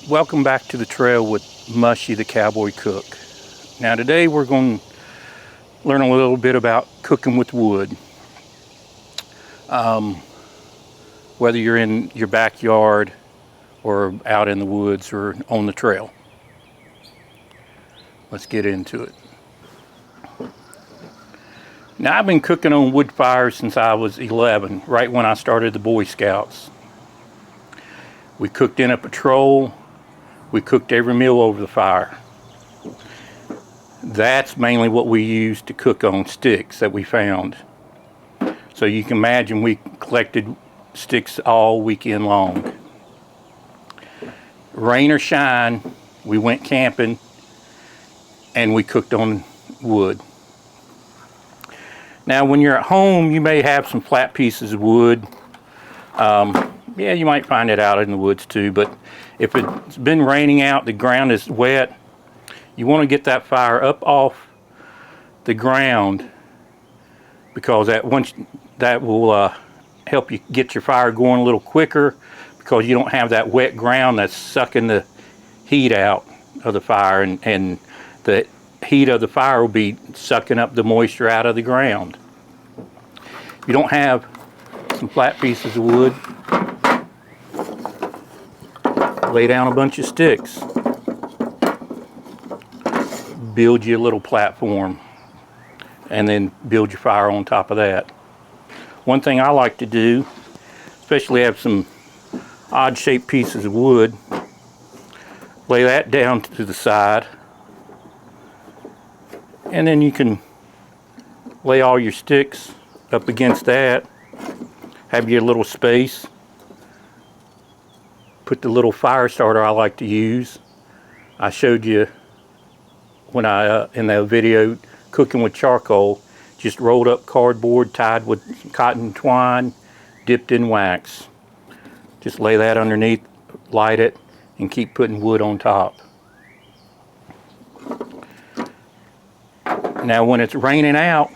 Welcome back to the trail with Mushy the Cowboy Cook. Now today we're going to learn a little bit about cooking with wood. Whether you're in your backyard or out in the woods or on the trail. Let's get into it. Now I've been cooking on wood fires since I was 11, right when I started the Boy Scouts. We cooked in a patrol. We cooked every meal over the fire. That's mainly what we used to cook on, sticks that we found. So you can imagine we collected sticks all weekend long. Rain or shine, we went camping and we cooked on wood. Now when you're at home, you may have some flat pieces of wood. Yeah, you might find it out in the woods too, but if it's been raining out, the ground is wet, you want to get that fire up off the ground, because that will help you get your fire going a little quicker, because you don't have that wet ground that's sucking the heat out of the fire, and the heat of the fire will be sucking up the moisture out of the ground. If you don't have some flat pieces of wood, lay down a bunch of sticks. Build you a little platform and then build your fire on top of that. One thing I like to do, especially have some odd shaped pieces of wood, lay that down to the side, and then you can lay all your sticks up against that, have your little space. Put the little fire starter I like to use. I showed you when in that video cooking with charcoal, just rolled up cardboard tied with cotton twine, dipped in wax. Just lay that underneath, light it, and keep putting wood on top. Now when it's raining out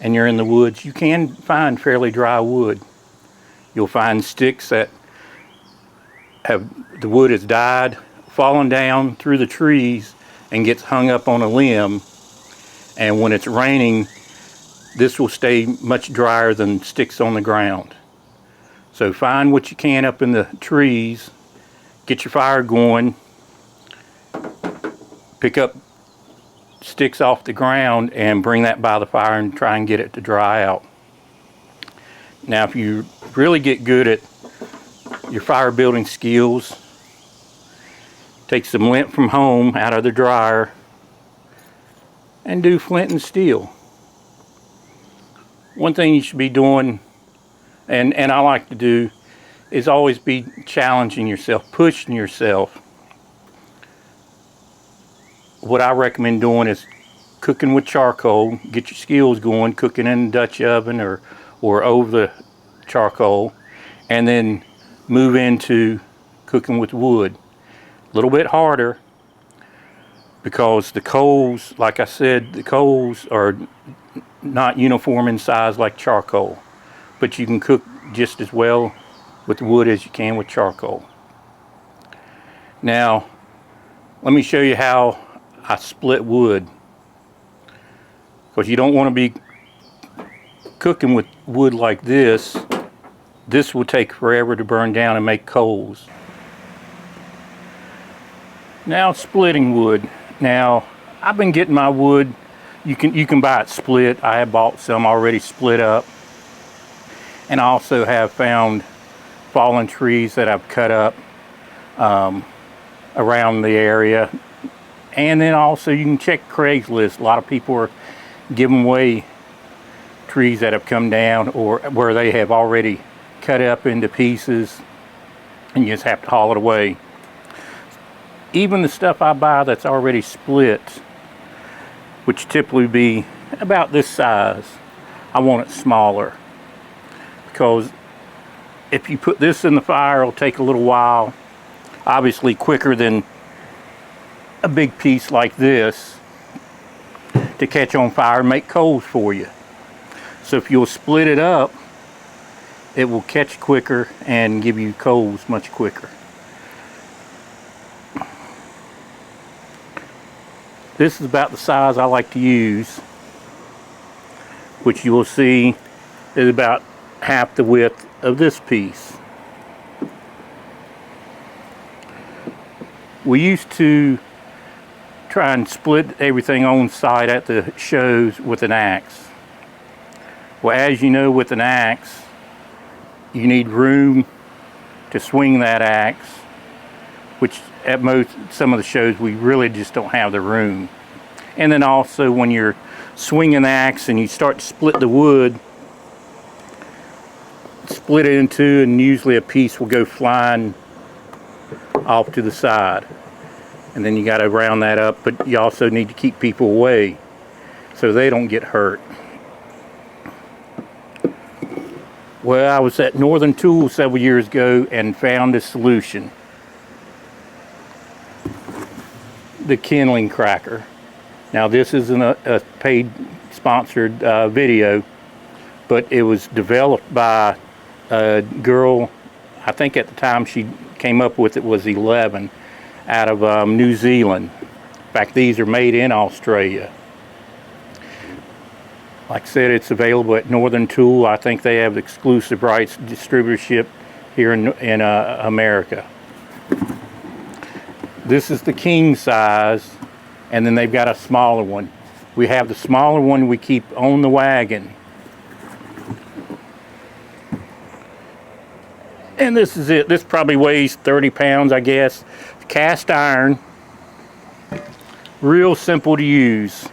and you're in the woods, you can find fairly dry wood. You'll find sticks that the wood has died, fallen down through the trees, and gets hung up on a limb. And when it's raining, this will stay much drier than sticks on the ground. So find what you can up in the trees, get your fire going, pick up sticks off the ground and bring that by the fire and try and get it to dry out. Now if you really get good at your fire building skills, take some lint from home out of the dryer and do flint and steel. One thing you should be doing, and I like to do, is always be challenging yourself, pushing yourself. What I recommend doing is cooking with charcoal, get your skills going, cooking in the Dutch oven or over the charcoal, and then move into cooking with wood. A little bit harder, because the coals, like I said, the coals are not uniform in size like charcoal, but you can cook just as well with wood as you can with charcoal. Now let me show you how I split wood, because you don't want to be cooking with wood like this. This will take forever to burn down and make coals. Now splitting wood. Now I've been getting my wood, you can buy it split. I have bought some already split up, and I also have found fallen trees that I've cut up around the area. And then also you can check Craigslist. A lot of people are giving away trees that have come down, or where they have already cut up into pieces and you just have to haul it away. Even the stuff I buy that's already split, which typically be about this size, I want it smaller, because if you put this in the fire, it'll take a little while, obviously quicker than a big piece like this, to catch on fire and make coals for you. So if you'll split it up, it will catch quicker and give you coals much quicker. This is about the size I like to use, which you will see is about half the width of this piece. We used to try and split everything on site at the shows with an axe. Well, as you know, with an axe, you need room to swing that axe, which at some of the shows we really just don't have the room. And then also when you're swinging the axe and you start to split the wood, split it in two, and usually a piece will go flying off to the side. And then you got to round that up, but you also need to keep people away so they don't get hurt. Well, I was at Northern Tools several years ago and found a solution. The kindling cracker. Now this isn't a paid sponsored video, but it was developed by a girl, I think at the time she came up with it was 11, out of New Zealand. In fact, these are made in Australia. Like I said, it's available at Northern Tool. I think they have the exclusive rights distributorship here in America. This is the king size, and then they've got a smaller one. We have the smaller one we keep on the wagon. And this is it. This probably weighs 30 pounds, I guess. Cast iron. Real simple to use.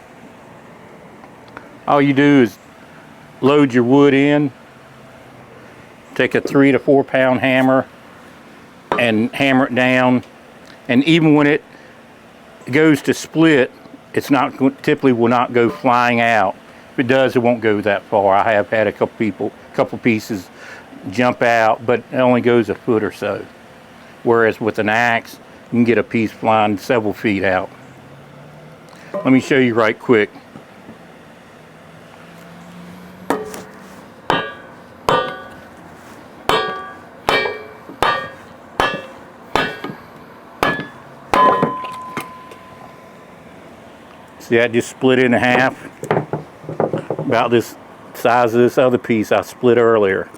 All you do is load your wood in, take a 3 to 4 pound hammer and hammer it down. And even when it goes to split, it's not typically will not go flying out. If it does, it won't go that far. I have had a couple pieces jump out, but it only goes a foot or so. Whereas with an axe, you can get a piece flying several feet out. Let me show you right quick. See, I just split it in half. About this size of this other piece I split earlier.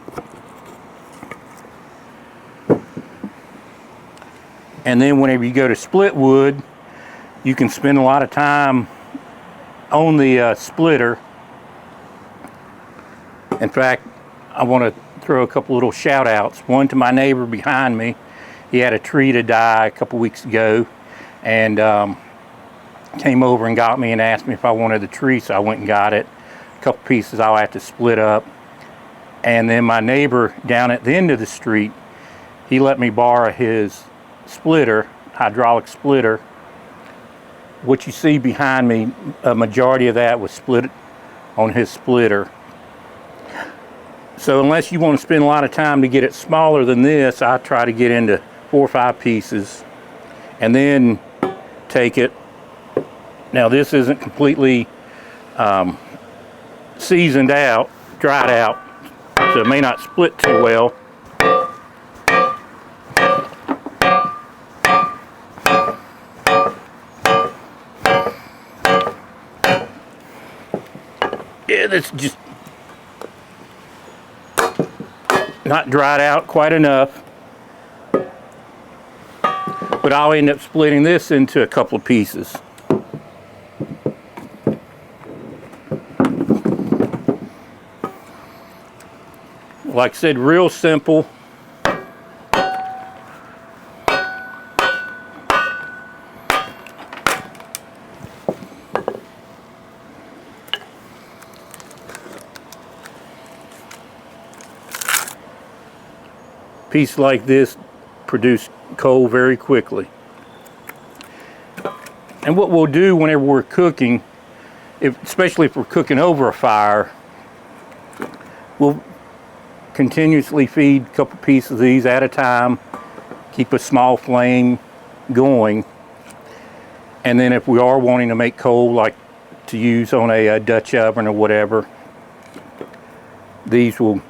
And then whenever you go to split wood, you can spend a lot of time on the splitter. In fact, I want to throw a couple little shout outs. One to my neighbor behind me. He had a tree to die a couple weeks ago, and came over and got me and asked me if I wanted the tree, so I went and got it. A couple pieces I'll have to split up. And then my neighbor down at the end of the street, he let me borrow his splitter, hydraulic splitter. What you see behind me, a majority of that was split on his splitter. So unless you want to spend a lot of time to get it smaller than this, I try to get into 4 or 5 pieces and then take it. Now this isn't completely seasoned out, dried out, so it may not split too well. Yeah, that's just not dried out quite enough. But I'll end up splitting this into a couple of pieces. Like I said, real simple. Piece like this produce coal very quickly. And what we'll do whenever we're cooking, especially if we're cooking over a fire, we'll continuously feed a couple pieces of these at a time, keep a small flame going, and then if we are wanting to make coal, like to use on a Dutch oven or whatever, these will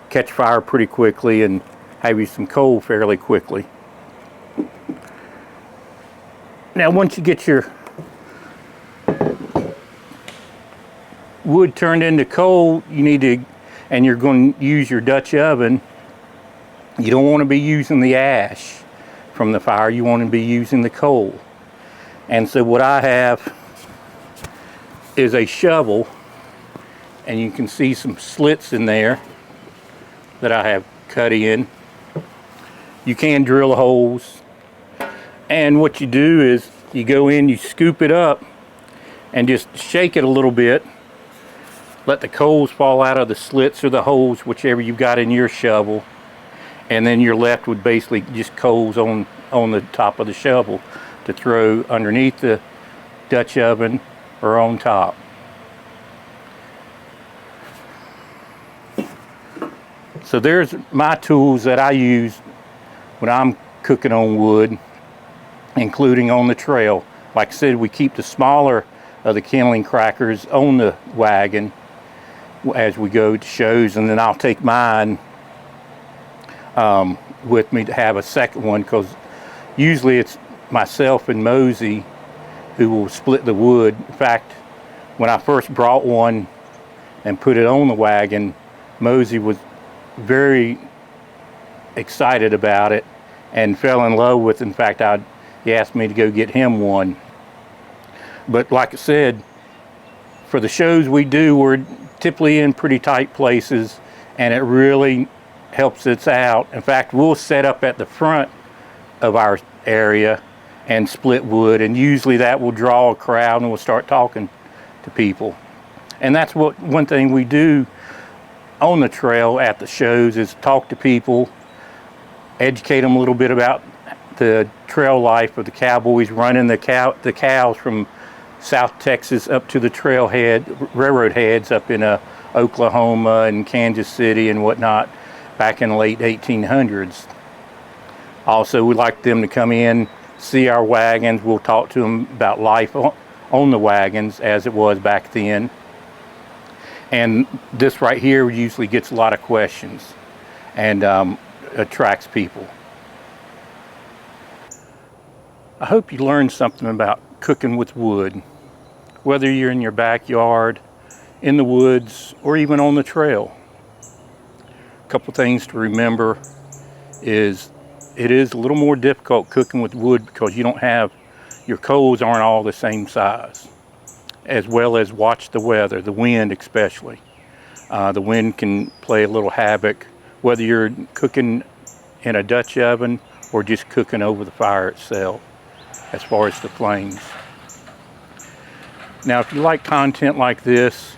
catch fire pretty quickly and have you some coal fairly quickly. Now once you get your wood turned into coal, you need to, and you're going to use your Dutch oven, you don't want to be using the ash from the fire, you want to be using the coal. And so what I have is a shovel, and you can see some slits in there that I have cut in. You can drill holes, and what you do is you go in, you scoop it up and just shake it a little bit, let the coals fall out of the slits or the holes, whichever you've got in your shovel, and then you're left with basically just coals on the top of the shovel to throw underneath the Dutch oven or on top. So there's my tools that I use when I'm cooking on wood, including on the trail. Like I said, we keep the smaller of the kindling crackers on the wagon as we go to shows, and then I'll take mine with me to have a second one, because usually it's myself and Mosey who will split the wood. In fact, when I first brought one and put it on the wagon, Mosey was very excited about it and fell in love with it. In fact, he asked me to go get him one. But like I said, for the shows we do, we're typically in pretty tight places, and it really helps us out. In fact, we'll set up at the front of our area and split wood, and usually that will draw a crowd and we'll start talking to people. And that's one thing we do on the trail at the shows, is talk to people, educate them a little bit about the trail life of the cowboys running the cows from South Texas up to the railroad heads up in Oklahoma and Kansas City and whatnot back in the late 1800s. Also, we'd like them to come in, see our wagons. We'll talk to them about life on the wagons as it was back then. And this right here usually gets a lot of questions and attracts people. I hope you learned something about cooking with wood, whether you're in your backyard, in the woods, or even on the trail. A couple things to remember is it is a little more difficult cooking with wood because you don't have, your coals aren't all the same size, as well as watch the weather, the wind especially. The wind can play a little havoc, whether you're cooking in a Dutch oven or just cooking over the fire itself, as far as the flames. Now, if you like content like this,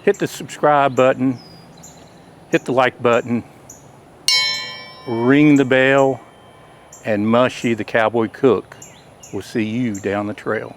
hit the subscribe button, hit the like button, ring the bell, and Mushy the Cowboy Cook will see you down the trail.